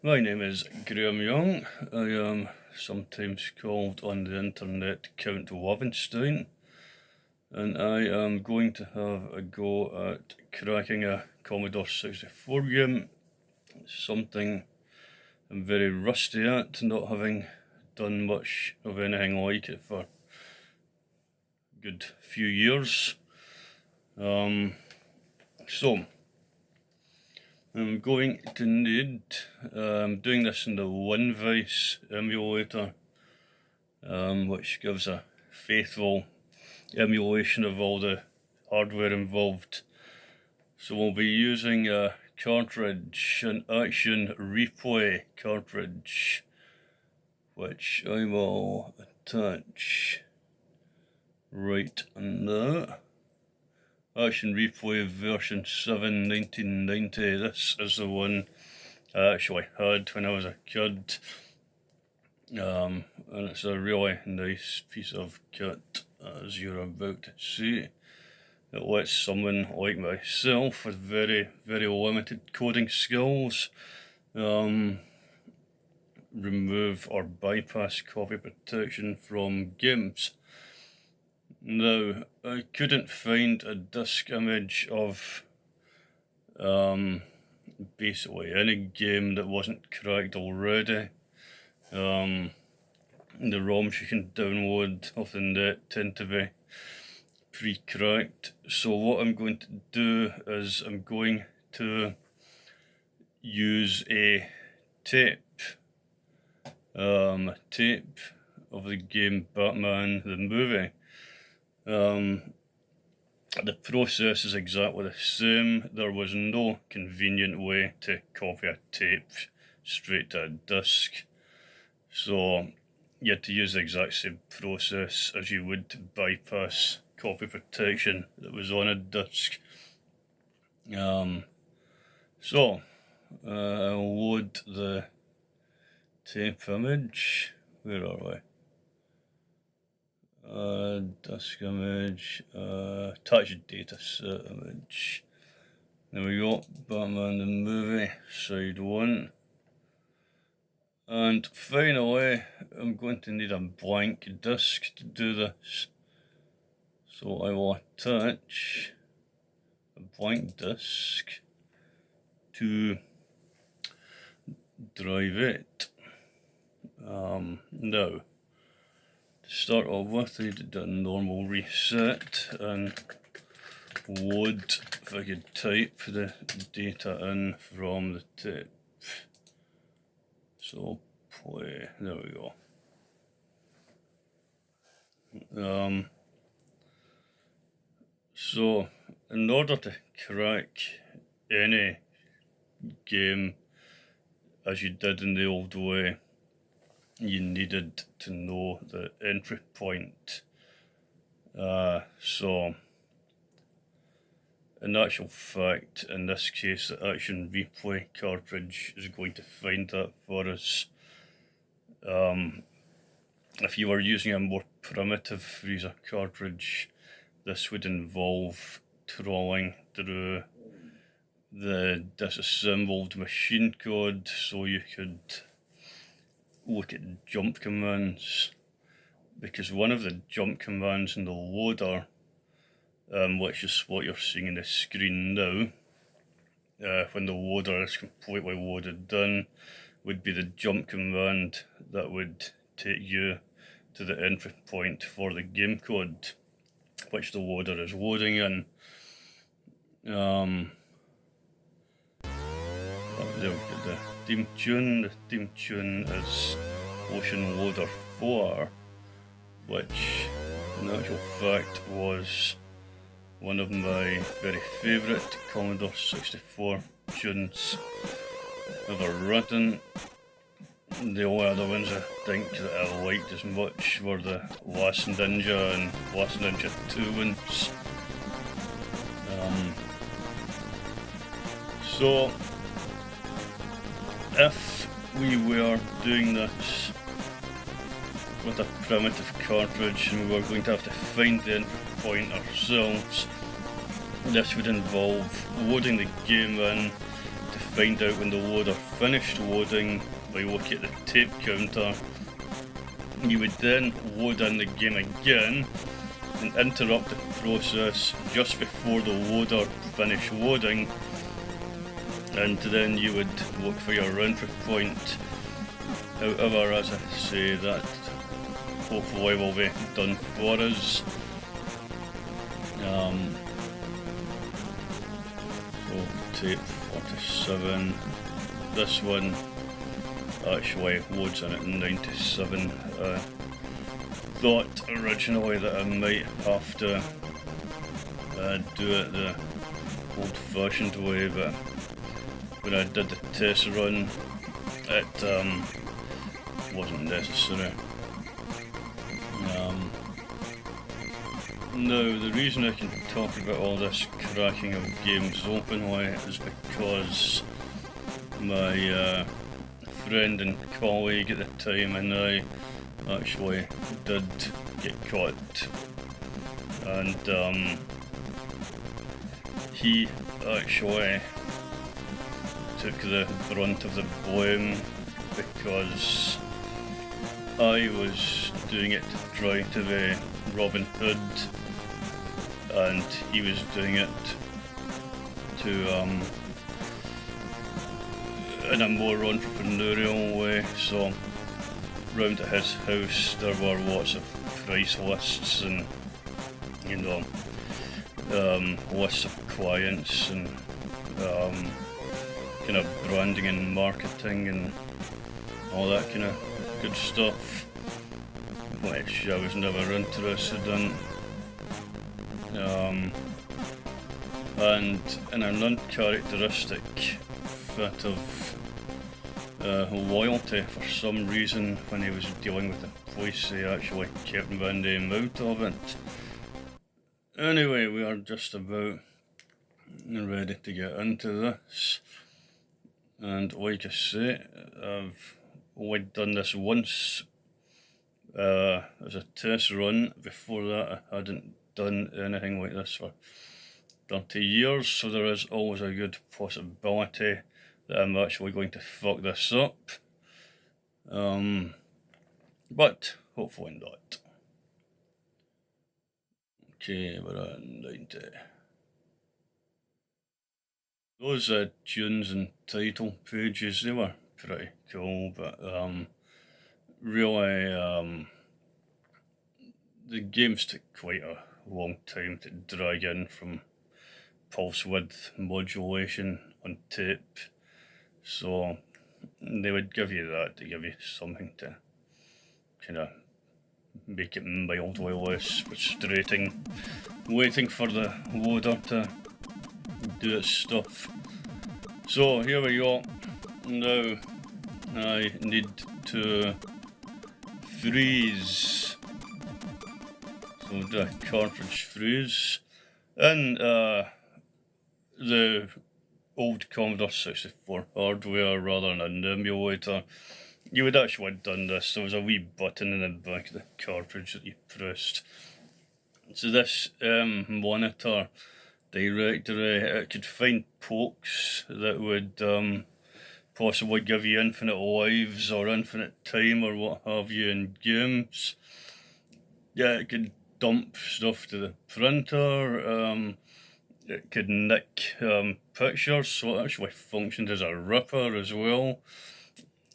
My name is Graham Young. I am sometimes called on the internet Count Lovenstein, and I am going to have a go at cracking a Commodore 64 game, something I'm very rusty at, not having done much of anything like it for a good few years. So I'm going to need, doing this in the Winvice emulator, which gives a faithful emulation of all the hardware involved. So we'll be using a cartridge, an Action Replay cartridge, which I will attach right now. Action Replay version 7, 1990. This is the one I actually had when I was a kid, and it's a really nice piece of kit, as you're about to see. It lets someone like myself with very, very limited coding skills remove or bypass copy protection from games. Now, I couldn't find a disk image of basically any game that wasn't cracked already. The ROMs you can download off the net tend to be pre-cracked. So what I'm going to do is I'm going to use a tape of the game Batman the movie. The process is exactly the same. There was no convenient way to copy a tape straight to a disk, so you had to use the exact same process as you would to bypass copy protection that was on a disk. So I'll load the tape image. Where are we? Disk image, attach data set image. There we go, Batman the movie, side 1. And finally, I'm going to need a blank disk to do this. So I will attach a blank disk to drive it. Now, to start off with, I did a normal reset and load, if I could type the data in from the tape. So play, there we go. So in order to crack any game as you did in the old way, you needed to know the entry point. So in actual fact, in this case, the Action Replay cartridge is going to find that for us. If you were using a more primitive freezer cartridge, this would involve trawling through the disassembled machine code so you could look at jump commands, because one of the jump commands in the loader, which is what you're seeing in the screen now, when the loader is completely loaded in, would be the jump command that would take you to the entry point for the game code, which the loader is loading in. There we go, the theme tune. The theme tune is Ocean Loader 4, which in actual fact was one of my very favourite Commodore 64 tunes ever written. The only other ones I think that I liked as much were the Last Ninja and Last Ninja 2 ones. So if we were doing this with a primitive cartridge and we were going to have to find the entry point ourselves, this would involve loading the game in to find out when the loader finished loading by looking at the tape counter. You would then load in the game again and interrupt the process just before the loader finished loading, and then you would look for your entry point. However, as I say, that hopefully will be done for us. So tape 47, this one actually loads in at 97. Thought originally that I might have to do it the old-fashioned way, but when I did the test run, it wasn't necessary. Now, the reason I can talk about all this cracking of games openly is because my friend and colleague at the time and I actually did get caught, and he actually took the brunt of the blame because I was doing it to try to be Robin Hood, and he was doing it to in a more entrepreneurial way. So round at his house there were lots of price lists and, you know, lists of clients and kind of branding and marketing and all that kind of good stuff, which I was never interested in. And in an uncharacteristic fit of loyalty, for some reason, when he was dealing with the police, he actually kept my name out of it. Anyway, we are just about ready to get into this, and like I say, I've only done this once as a test run. Before that I hadn't done anything like this for 30 years, so there is always a good possibility that I'm actually going to fuck this up, but hopefully not. Okay, we're at 90. Those tunes and title pages, they were pretty cool, but really the games took quite a long time to drag in from pulse width modulation on tape, so they would give you that to give you something to kind of make it mildly less frustrating waiting for the loader to do its stuff. So here we go. Now I need to freeze, so the cartridge freeze in the old Commodore 64 hardware rather than an emulator. You would actually have done this. There was a wee button in the back of the cartridge that you pressed. So this monitor directory, it could find pokes that would possibly give you infinite lives or infinite time or what have you in games. Yeah, it could dump stuff to the printer, it could nick pictures, so it actually functioned as a ripper as well.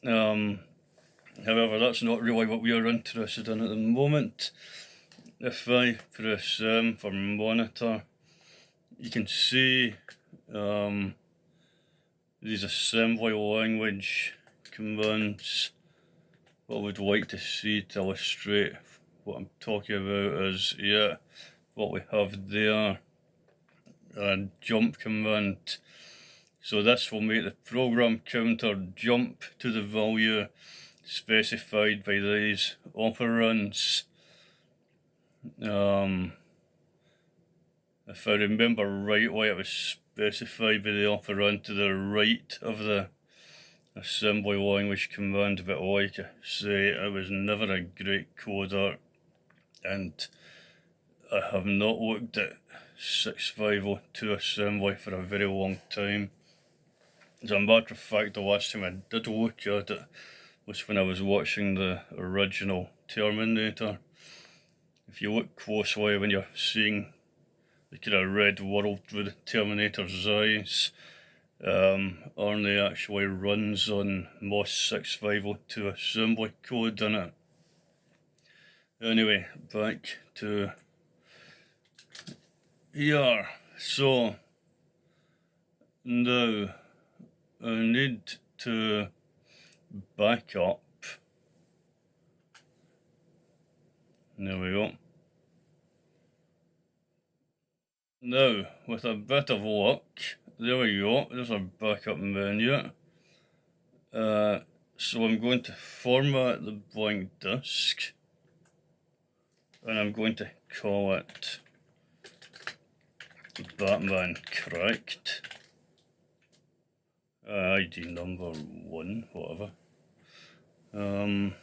However, that's not really what we are interested in at the moment. If I press M for monitor, you can see these assembly language commands. What I would like to see to illustrate what I'm talking about is, yeah, what we have there, a jump command. So this will make the program counter jump to the value specified by these operands. If I remember rightly, it was specified by the operand to the right of the assembly language command, but like I say, I was never a great coder, and I have not looked at 6502 assembly for a very long time. As a matter of fact, the last time I did look at it was when I was watching the original Terminator. If you look closely when you're seeing the kind of red world through the Terminator's eyes, Arnie actually runs on MOS 6502 assembly code in it. Anyway, back to here. So now I need to back up. There we go. Now, with a bit of luck, there we go, there's our backup menu. So I'm going to format the blank disk, and I'm going to call it Batman Cracked. ID number 1, whatever. And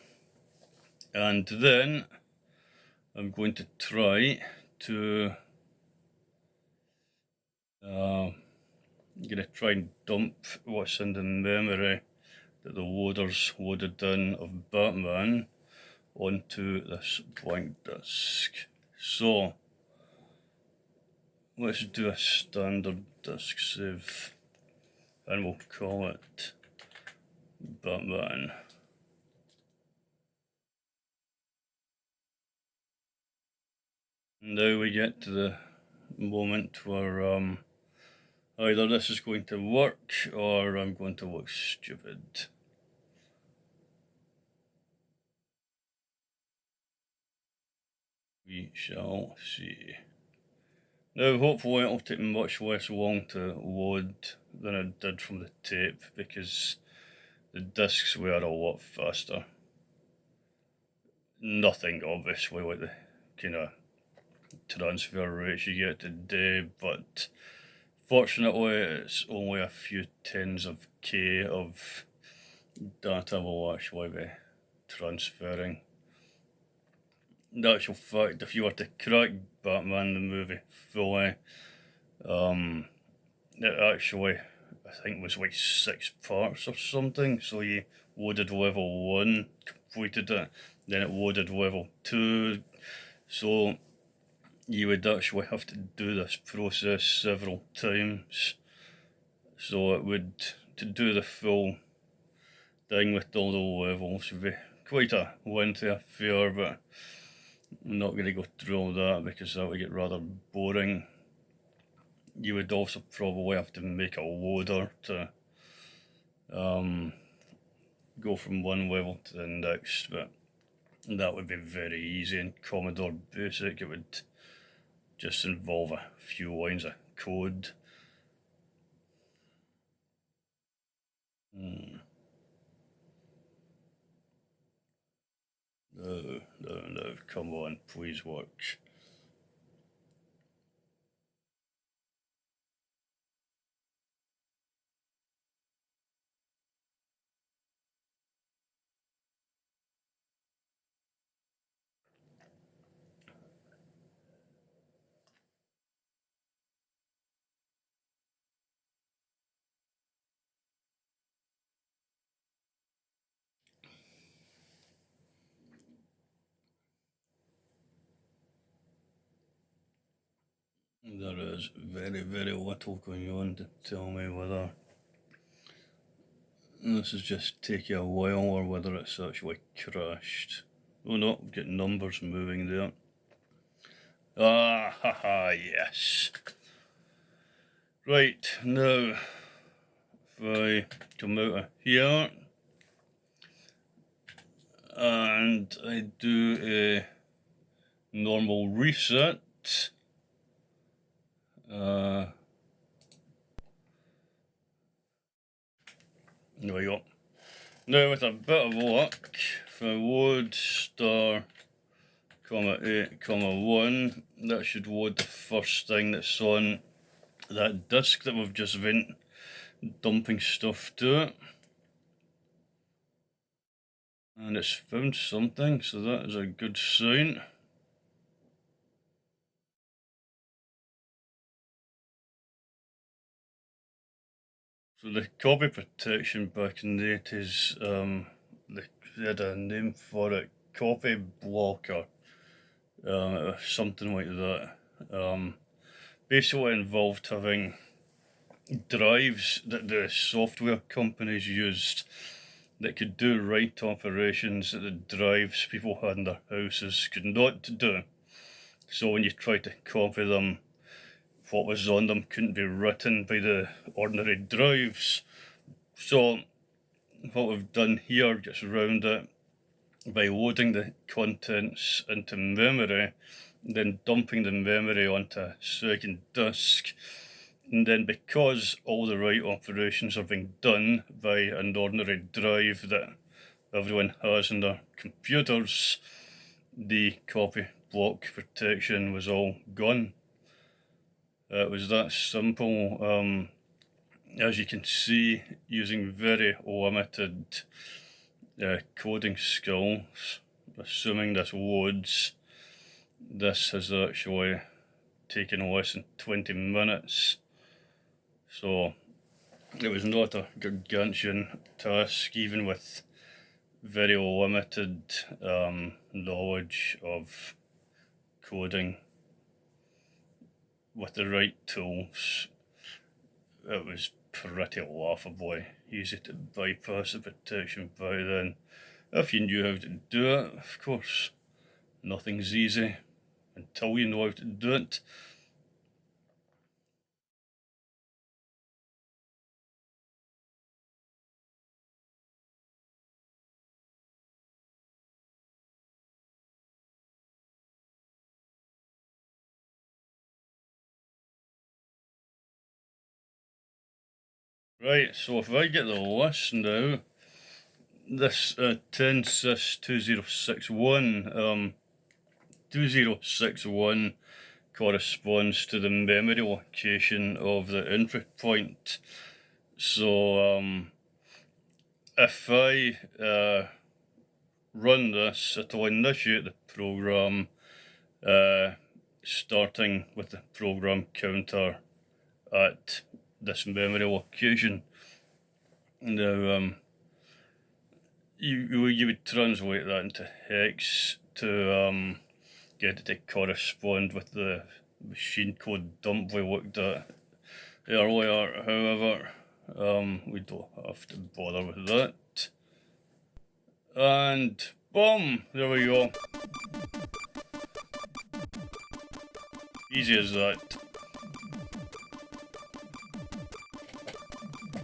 then I'm going to try to and dump what's in the memory that the loader's loaded in of Batman onto this blank disk. So let's do a standard disk save, and we'll call it Batman. Now we get to the moment where either this is going to work or I'm going to look stupid. We shall see. Now hopefully it'll take much less long to load than it did from the tape, because the discs were a lot faster. Nothing obviously like the kind of transfer rates you get today, but fortunately it's only a few tens of K of data will actually be transferring. In actual fact, if you were to crack Batman the movie fully, it actually, I think, was like 6 parts or something. So you loaded level 1, completed it, then it loaded level 2. So you would actually have to do this process several times. So it would, to do the full thing with all the levels, would be quite a lengthy affair, but I'm not going to go through all that because that would get rather boring. You would also probably have to make a loader to go from one level to the next, but that would be very easy in Commodore Basic. It would just involve a few lines of code. No, come on, please work. There is very, very little going on to tell me whether this is just taking a while or whether it's actually crashed. Oh no, we've got numbers moving there. Ah, haha, yes. Right, now, if I come out of here and I do a normal reset, there we go. Now with a bit of luck, if I load star, comma 8, comma 1, that should load the first thing that's on that disk that we've just been dumping stuff to. And it's found something, so that is a good sign. So the copy protection back in the 80s, they had a name for it, copy blocker, something like that. Basically involved having drives that the software companies used that could do write operations that the drives people had in their houses could not do. So when you tried to copy them, what was on them couldn't be written by the ordinary drives. So what we've done here gets around it by loading the contents into memory, then dumping the memory onto a second disk. And then because all the write operations are being done by an ordinary drive that everyone has in their computers, the copy block protection was all gone. It was that simple. As you can see, using very limited coding skills, assuming this loads, this has actually taken less than 20 minutes. So it was not a gargantuan task, even with very limited knowledge of coding. With the right tools, it was pretty laughably easy to bypass the protection by then. If you knew how to do it, of course. Nothing's easy until you know how to do it. Right, so if I get the list now, this 10sys2061, 2061 corresponds to the memory location of the input point. So if I run this, it'll initiate the program starting with the program counter at this memory location. Now you would translate that into hex to get it to correspond with the machine code dump we looked at earlier. However, we don't have to bother with that. And boom, there we go. Easy as that.